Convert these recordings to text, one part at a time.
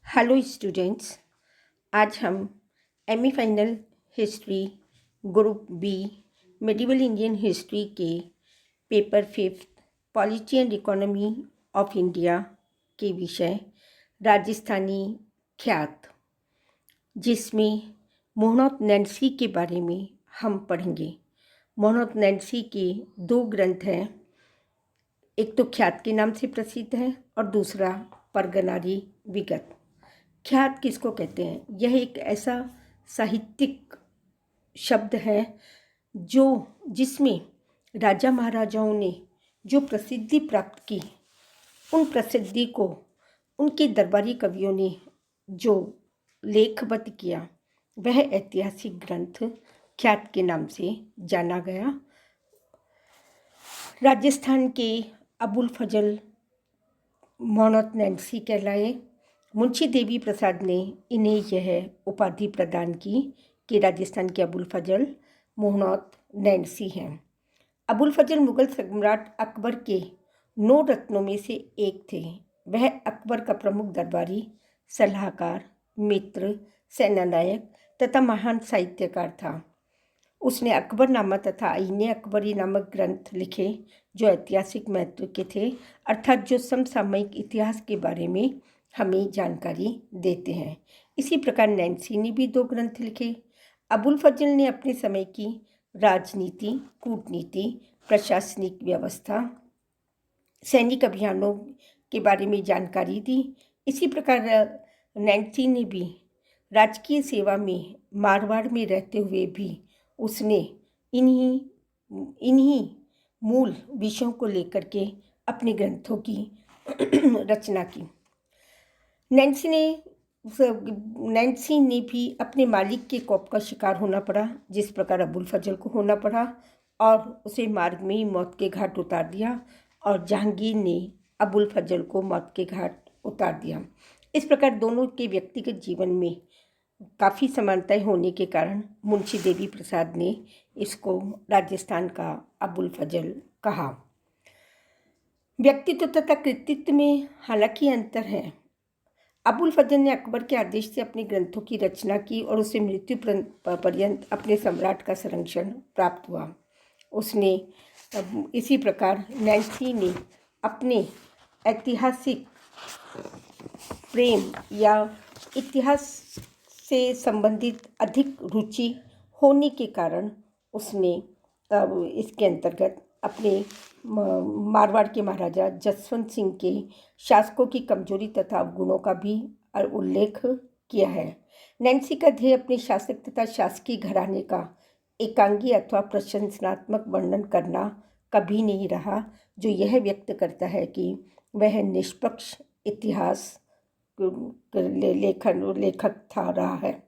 Hello students. आज हम MA final history group B medieval Indian history के paper 5 polity and economy of India के विषय राजस्थानी ख्यात, जिसमें मोहनोत नैन्सी के बारे में हम पढ़ेंगे। मोहनोत नैन्सी के दो ग्रंथ हैं, एक तो ख्यात के नाम से प्रसिद्ध है और दूसरा परगनारी विगत। ख्यात किसको कहते हैं? यह एक ऐसा साहित्यिक शब्द है जिसमें राजा महाराजाओं ने जो प्रसिद्धि प्राप्त की, उन प्रसिद्धि को उनके दरबारी कवियों ने जो लेखबद्ध किया, वह ऐतिहासिक ग्रंथ ख्यात के नाम से जाना गया। राजस्थान के अबुल फजल मोहनोत नैन्सी कहलाए। मुंशी देवी प्रसाद ने इन्हें यह उपाधि प्रदान की कि राजस्थान के अबुल फजल मोहनोत नैन्सी हैं। अबुल फजल मुगल सम्राट अकबर के 9 रत्नों में से एक थे। वह अकबर का प्रमुख दरबारी, सलाहकार, मित्र, सेनानायक तथा महान साहित्यकार था। उसने अकबरनामा तथा आईने अकबरी नामक ग्रंथ लिखे जो ऐतिहासिक महत्व के थे, अर्थात जो समसामयिक इतिहास के बारे में हमें जानकारी देते हैं। इसी प्रकार नैन्सी ने भी 2 ग्रंथ लिखे। अबुल फजल ने अपने समय की राजनीति, कूटनीति, प्रशासनिक व्यवस्था, सैनिक अभियानों के बारे में जानकारी दी। इसी प्रकार नैन्सी ने भी राजकीय सेवा में मारवाड़ में रहते हुए भी उसने इन्हीं मूल विषयों को लेकर के अपने ग्रंथों की रचना की। नैन्सी ने भी अपने मालिक के कोप का शिकार होना पड़ा, जिस प्रकार अबुल फजल को होना पड़ा, और उसे मार्ग में ही मौत के घाट उतार दिया, और जहांगीर ने अबुल फजल को मौत के घाट उतार दिया। इस प्रकार दोनों के व्यक्तिगत जीवन में काफ़ी समानताएं होने के कारण मुंशी देवी प्रसाद ने इसको राजस्थान का अबुल फजल कहा। व्यक्तित्व तथा कृतित्व में हालांकि अंतर है। अबुल फजल ने अकबर के आदेश से अपने ग्रंथों की रचना की और उसे मृत्यु पर्यंत अपने सम्राट का संरक्षण प्राप्त हुआ। उसने इसी प्रकार नैन्सी ने अपने ऐतिहासिक प्रेम या इतिहास से संबंधित अधिक रुचि होने के कारण उसने इसके अंतर्गत अपने मारवाड़ के महाराजा जसवंत सिंह के शासकों की कमजोरी तथा अवगुणों का भी उल्लेख किया है। नैन्सी का ध्येय अपने शासक तथा शासकीय घराने का एकांगी अथवा प्रशंसनात्मक वर्णन करना कभी नहीं रहा, जो यह व्यक्त करता है कि वह निष्पक्ष इतिहास लेखक रहा है।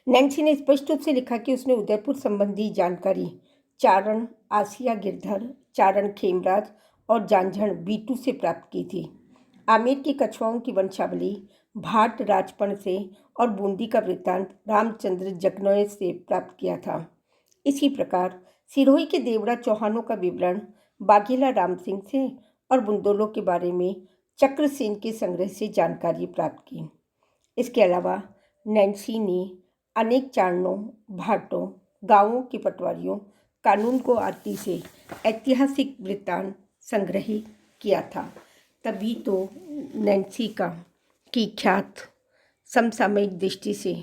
नैन्सी ने स्पष्ट रूप से लिखा कि उसने उदयपुर संबंधी जानकारी चारण आसिया गिरधर, चारण खेमराज और जांझण बीटू से प्राप्त की थी। आमेर की कछुआओं की वंशावली भाट राजपण से और बूंदी का वृत्तांत रामचंद्र जगनौय से प्राप्त किया था। इसी प्रकार सिरोही के देवड़ा चौहानों का विवरण बाघेला राम सिंह से और बुंदोलों के बारे में चक्रसेन के संग्रह से जानकारी प्राप्त की। इसके अलावा नैन्सी ने अनेक चारणों, भाटों, गांवों के पटवारियों, कानून को आरती से ऐतिहासिक वृत्तांत संग्रहित किया था। तभी तो नैन्सी की ख्यात समसामयिक दृष्टि से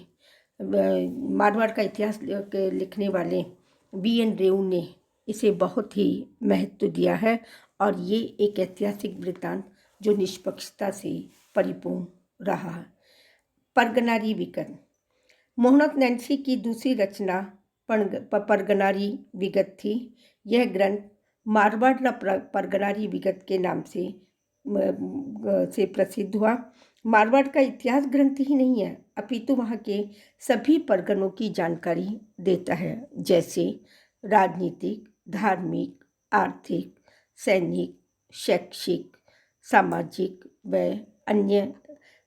मारवाड़ का इतिहास लिखने वाले BN रेऊ ने इसे बहुत ही महत्व दिया है, और ये एक ऐतिहासिक वृत्तांत जो निष्पक्षता से परिपूर्ण रहा है। परगनारी विगत मोहनोत नैन्सी की दूसरी रचना परगनारी विगत थी। यह ग्रंथ मारवाड़ परगनारी विगत के नाम से प्रसिद्ध हुआ। मारवाड़ का इतिहास ग्रंथ ही नहीं है, अपितु वहाँ के सभी परगनों की जानकारी देता है, जैसे राजनीतिक, धार्मिक, आर्थिक, सैनिक, शैक्षिक, सामाजिक व अन्य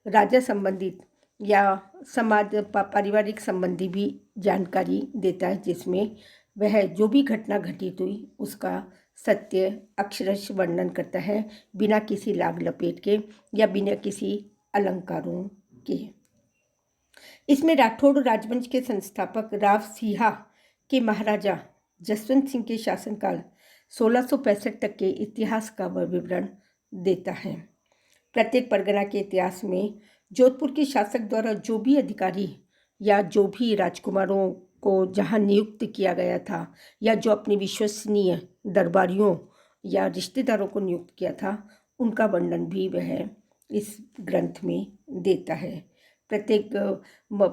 राजा संबंधित या समाज पारिवारिक संबंधी भी जानकारी देता है, जिसमें वह जो भी घटना घटित हुई उसका सत्य अक्षरश वर्णन करता है, बिना किसी लाग लपेट के या बिना किसी अलंकारों के। इसमें राठौड़ राजवंश के संस्थापक राव सिंहा के महाराजा जसवंत सिंह के शासनकाल 1665 तक के इतिहास का वह विवरण देता है। प्रत्येक परगना के इतिहास में जोधपुर के शासक द्वारा जो भी अधिकारी या जो भी राजकुमारों को जहाँ नियुक्त किया गया था या जो अपने विश्वसनीय दरबारियों या रिश्तेदारों को नियुक्त किया था, उनका वर्णन भी वह इस ग्रंथ में देता है। प्रत्येक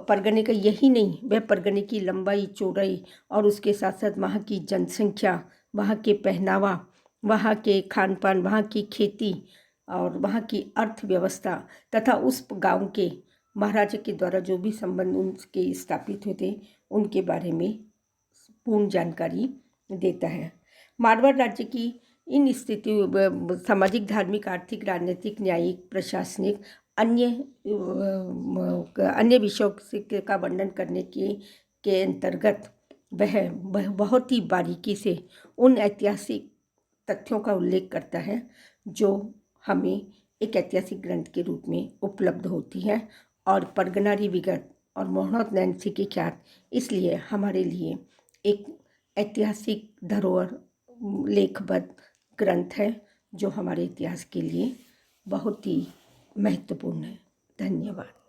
परगने का यही नहीं, वह परगने की लंबाई चौड़ाई और उसके साथ साथ वहाँ की जनसंख्या, वहाँ के पहनावा, वहाँ के खान पान, वहाँ की खेती और वहाँ की अर्थव्यवस्था तथा उस गांव के महाराजा के द्वारा जो भी संबंध उनके स्थापित हुए थे उनके बारे में पूर्ण जानकारी देता है। मारवाड़ राज्य की इन स्थितियों सामाजिक, धार्मिक, आर्थिक, राजनीतिक, न्यायिक, प्रशासनिक अन्य विषयों का वर्णन करने के अंतर्गत वह बहुत ही बारीकी से उन ऐतिहासिक तथ्यों का उल्लेख करता है जो हमें एक ऐतिहासिक ग्रंथ के रूप में उपलब्ध होती है। और परगनारी विगत और मोहनोद नैन्सी के ख्यात इसलिए हमारे लिए एक ऐतिहासिक धरोहर लेखबद्ध ग्रंथ है जो हमारे इतिहास के लिए बहुत ही महत्वपूर्ण है। धन्यवाद।